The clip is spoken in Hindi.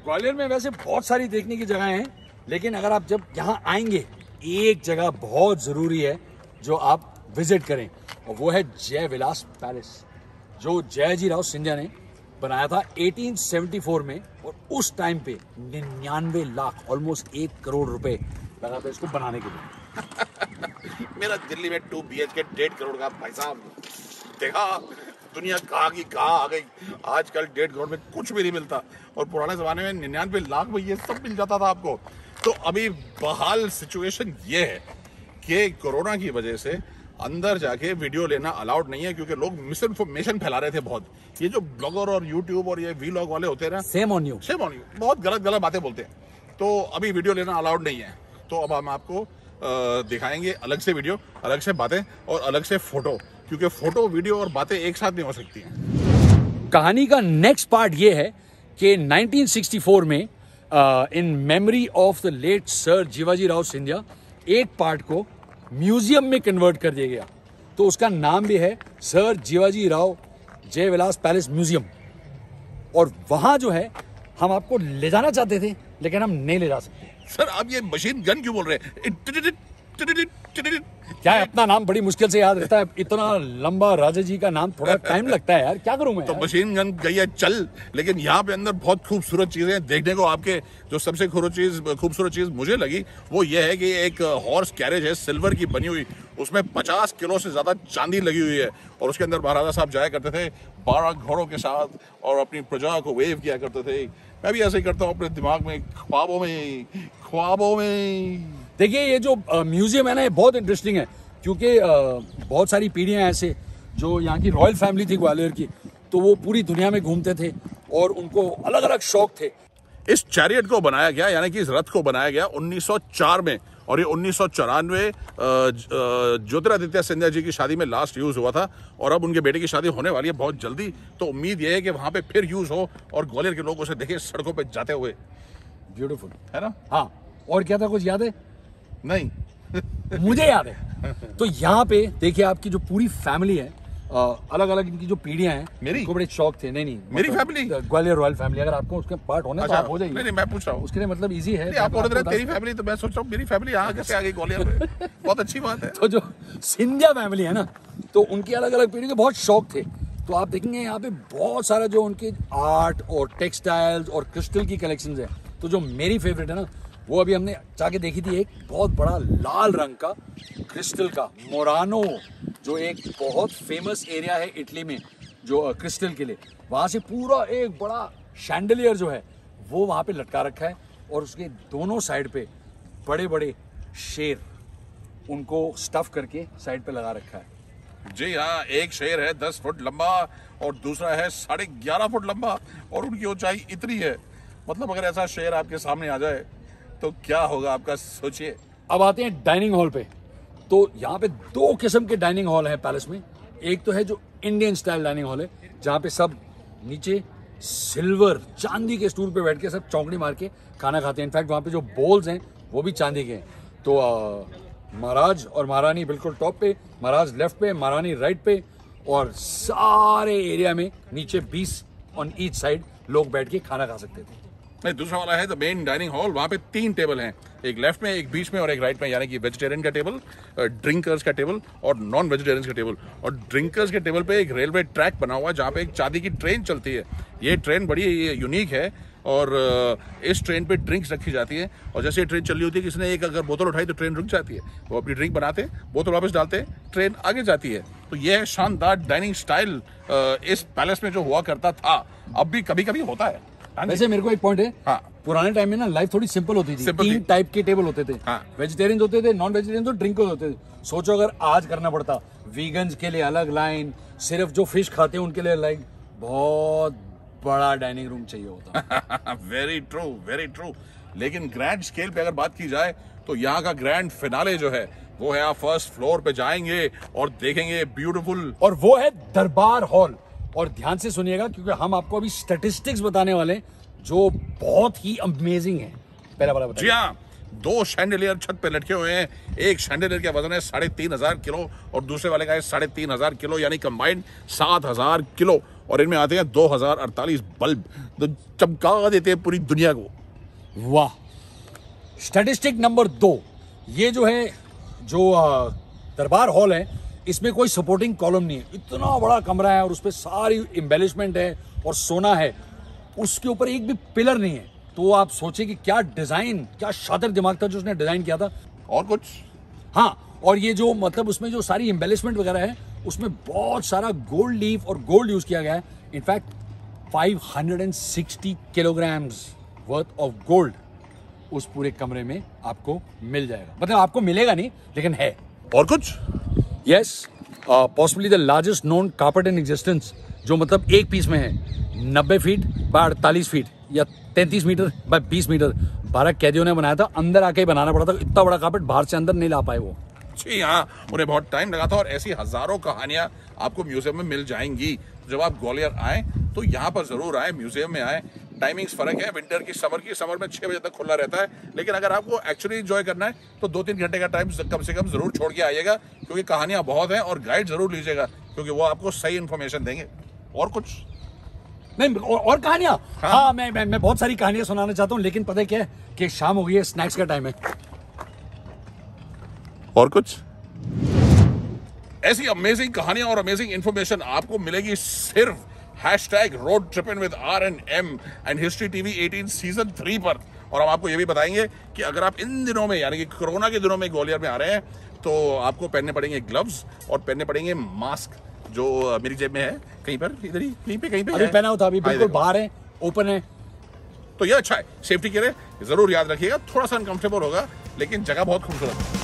ग्वालियर में वैसे बहुत सारी देखने की जगह हैं, लेकिन अगर आप जब यहाँ आएंगे एक जगह बहुत जरूरी है जो आप विजिट करें, और वो है जय विलास पैलेस, जो जयाजी राव सिंधिया ने बनाया था 1874 में, और उस टाइम पे 99 लाख ऑलमोस्ट 1 करोड़ रुपए लगा था इसको बनाने के लिए। मेरा दिल्ली में 2 BHK 1.5 करोड़ का भाई साहब, देखा दुनिया कहाँ की कहाँ आ गई। आजकल 1.5 करोड़ में कुछ भी नहीं मिलता, और पुराने जमाने में 99 लाख में ये सब मिल जाता था आपको। तो अभी बहाल सिचुएशन ये है कि कोरोना की वजह से अंदर जाके वीडियो लेना अलाउड नहीं है, क्योंकि लोग मिसइंफॉर्मेशन फैला रहे थे बहुत। ये जो ब्लॉगर और यूट्यूब और ये वीलॉग वाले होते हैं ना, सेम ऑन यू, बहुत गलत बातें बोलते हैं। तो अभी वीडियो लेना अलाउड नहीं है। तो अब हम आपको दिखाएंगे अलग से वीडियो, अलग से बातें और अलग से फोटो, क्योंकि फोटो वीडियो और बातें एक साथ नहीं हो सकती हैं। कहानी का नेक्स्ट पार्ट ये है कि 1964 में in memory of the late sir Jiwaji Rao Scindia एक पार्ट को म्यूजियम में कन्वर्ट कर दिया गया। तो उसका नाम भी है sir Jiwaji Rao Jai Vilas palace museum. और वहां जो है हम आपको ले जाना चाहते थे, लेकिन हम नहीं ले जा सकते। सर आप ये मशीन गन क्यों बोल रहे हैं? क्या है, अपना नाम बड़ी मुश्किल से याद रहता है, इतना लंबा राजा जी का नाम थोड़ा टाइम लगता है यार, क्या करूं मैं? तो मशीन गन गई है चल, लेकिन यहाँ पे अंदर बहुत खूबसूरत चीजें देखने को। आपके जो सबसे खूबसूरत चीज मुझे लगी वो ये है कि एक हॉर्स कैरेज है सिल्वर की बनी हुई, उसमें 50 किलो से ज्यादा चांदी लगी हुई है, और उसके अंदर महाराजा साहब जाया करते थे 12 घोड़ों के साथ और अपनी प्रजा को वेव किया करते थे। मैं भी ऐसे ही करता हूँ अपने दिमाग में, ख्वाबों में। देखिए ये जो म्यूजियम है ना, ये बहुत इंटरेस्टिंग है, क्योंकि बहुत सारी पीढ़ियां ऐसे जो यहाँ की रॉयल फैमिली थी ग्वालियर की, तो वो पूरी दुनिया में घूमते थे और उनको अलग अलग शौक थे। इस चैरियट को बनाया गया, यानी कि इस रथ को बनाया गया 1904 में, और ये 1994 ज्योतिरादित्य सिंधिया जी की शादी में लास्ट यूज हुआ था, और अब उनके बेटे की शादी होने वाली है बहुत जल्दी। तो उम्मीद ये है कि वहां पे फिर यूज हो और ग्वालियर के लोग उसे देखें सड़कों पे जाते हुए। ब्यूटीफुल है ना? हाँ। और क्या था, कुछ याद है? नहीं मुझे याद है। तो यहाँ पे देखिए आपकी जो पूरी फैमिली है, अलग अलग इनकी जो पीढ़ियां हैं, मेरी को बड़े शौक थे। नहीं मेरी फैमिली ग्वालियर रॉयल फैमिली, अगर आपको उसके पार्ट होने तो आप हो जाइए। नहीं मैं पूछ रहा हूँ, उसके लिए मतलब इजी है। आप बोल रहे थे तेरी फैमिली, तो मैं सोच रहा हूँ मेरी फैमिली यहाँ कैसे आ गई ग्वालियर में। बहुत अच्छी बात है। तो जो सिंधिया फैमिली है ना, तो उनकी अलग अलग पीढ़ी के बहुत शौक थे। तो आप देखेंगे यहाँ पे बहुत सारा जो उनके आर्ट और टेक्सटाइल्स और क्रिस्टल की कलेक्शंस है। तो जो मेरी फेवरेट है ना, वो अभी हमने जाके देखी थी, एक बहुत बड़ा लाल रंग का क्रिस्टल का मोरानो, जो एक बहुत फेमस एरिया है इटली में जो क्रिस्टल के लिए। वहाँ से पूरा एक बड़ा शैंडलियर जो है वो वहाँ पे लटका रखा है, और उसके दोनों साइड पे बड़े बड़े शेर उनको स्टफ करके साइड पे लगा रखा है। जी हाँ, एक शेर है 10 फुट लंबा और दूसरा है 11.5 फुट लंबा, और उनकी ऊंचाई इतनी है। मतलब अगर ऐसा शेर आपके सामने आ जाए तो क्या होगा आपका, सोचिए। अब आते हैं डाइनिंग हॉल पे। तो यहाँ पे 2 किस्म के डाइनिंग हॉल है पैलेस में। एक तो है जो इंडियन स्टाइल डाइनिंग हॉल है, जहाँ पे सब नीचे सिल्वर चांदी के स्टूल पे बैठ के सब चौकड़ी मार के खाना खाते हैं। इनफैक्ट वहाँ पे जो बोल्स हैं वो भी चांदी के हैं। तो महाराज और महारानी बिल्कुल टॉप पे, महाराज लेफ्ट पे, महारानी राइट पे, और सारे एरिया में नीचे 20 ऑन ईच साइड लोग बैठ के खाना खा सकते थे। दूसरा वाला है द मेन डाइनिंग हॉल। वहाँ पे 3 टेबल हैं, एक लेफ्ट में, एक बीच में और एक राइट में, यानी कि वेजिटेरियन का टेबल, ड्रिंकर्स का टेबल और नॉन वेजिटेरियंस का टेबल। और ड्रिंकर्स के टेबल पे एक रेलवे ट्रैक बना हुआ है जहाँ पे एक चांदी की ट्रेन चलती है। ये ट्रेन बड़ी यूनिक है, और इस ट्रेन पे ड्रिंक्स रखी जाती है, और जैसे ये ट्रेन चल रही होती है, किसी ने एक अगर बोतल उठाई तो ट्रेन रुक जाती है, वो अपनी ड्रिंक बनाते हैं, बोतल वापस डालते हैं, ट्रेन आगे जाती है। तो ये है शानदार डाइनिंग स्टाइल इस पैलेस में जो हुआ करता था, अब भी कभी कभी होता है। वैसे मेरे को एक पॉइंट है, हाँ, पुराने टाइम में ना लाइफ थोड़ी सिंपल होती थी। 3 टाइप के टेबल होते थे। हाँ, वेजिटेरियन होते थे, नॉन वेजिटेरियन तो ड्रिंकर्स होते थे। सोचो अगर आज करना पड़ता, वीगन्स के लिए अलग लाइन, सिर्फ जो फिश खाते हैं उनके लिए लाइन, बहुत बड़ा डाइनिंग रूम चाहिए होता। Very true, very true. लेकिन ग्रैंड स्केल पे अगर बात की जाए तो यहाँ का ग्रैंड फिनाले जो है वो है, आप फर्स्ट फ्लोर पे जाएंगे और देखेंगे ब्यूटीफुल, और वो है दरबार हॉल। और ध्यान से सुनिएगा, क्योंकि हम आपको अभी स्टैटिस्टिक्स बताने वाले हैं जो बहुत ही अमेजिंग है। पहला वाला बताइए। जी हाँ, 2 शैंडिलियर छत पे लटके हुए हैं। एक शैंडिलियर का वजन है 3,500 किलो और दूसरे वाले का है 3,500 किलो, यानी कंबाइंड 7,000 किलो। और इनमें आते हैं 2048 बल्ब जो चमका देते हैं पूरी दुनिया को। वाह। स्टैटिस्टिक नंबर 2, ये जो है जो दरबार हॉल है, इसमें कोई सपोर्टिंग कॉलम नहीं है। इतना बड़ा कमरा है और उस पर सारी एम्बेलिशमेंट है और सोना है, उसके ऊपर एक भी पिलर नहीं है। तो आप सोचिए कि क्या डिजाइन, क्या शातिर दिमाग था जो उसने डिजाइन किया था। और कुछ हाँ, और ये जो मतलब उसमें जो सारी एम्बेलिशमेंट वगैरह है, उसमें बहुत सारा गोल्ड लीफ और गोल्ड यूज किया गया है। In fact 560 kilograms worth of gold उस पूरे कमरे में आपको मिल जाएगा। मतलब आपको मिलेगा नहीं, लेकिन है। और कुछ yes, possibly the largest known carpet in existence, जो मतलब एक पीस में है 90 फीट बाय 48 फीट या 33 मीटर बाय 20 मीटर। 12 कैदियों ने बनाया था, अंदर आके ही बनाना पड़ा था। इतना बड़ा कार्पेट बाहर से अंदर नहीं ला पाए वो। जी हाँ, उन्हें बहुत टाइम लगा था। और ऐसी हजारों कहानियां आपको म्यूजियम में मिल जाएंगी। जब आप ग्वालियर आए तो यहाँ पर जरूर आए, म्यूजियम में आए। टाइमिंग्स फर्क है विंटर की, समर में 6 बजे तक खुला रहता है। लेकिन अगर आपको एक्चुअली एंजॉय करना है तो 2-3 घंटे का टाइम कम से कम जरूर छोड़ के आइएगा, क्योंकि कहानियां बहुत हैं। और गाइड जरूर लीजिएगा, क्योंकि वो आपको सही इन्फॉर्मेशन देंगे। और कुछ नहीं, और कहानियां, हाँ, मैं बहुत सारी कहानियां सुनाना चाहता हूँ, लेकिन पता है क्या है कि शाम हो गई है, स्नैक्स का टाइम है। और कुछ ऐसी अमेजिंग कहानियां और अमेजिंग इंफॉर्मेशन आपको मिलेगी सिर्फ #road trippin with R&M and history TV 18 season 3 पर। और हम आपको ये भी बताएंगे कि अगर आप इन दिनों में, यानी कि कोरोना के दिनों में ग्वालियर में आ रहे हैं, तो आपको पहनने पड़ेंगे ग्लव्स और पहनने पड़ेंगे मास्क, जो मेरी जेब में है, कहीं पर, इधर ही, कहीं पे अभी पहना होता, अभी बिल्कुल बाहर है, ओपन है। तो ये अच्छा है, सेफ्टी के लिए जरूर याद रखिएगा। थोड़ा सा अनकंफर्टेबल होगा, लेकिन जगह बहुत खूबसूरत है।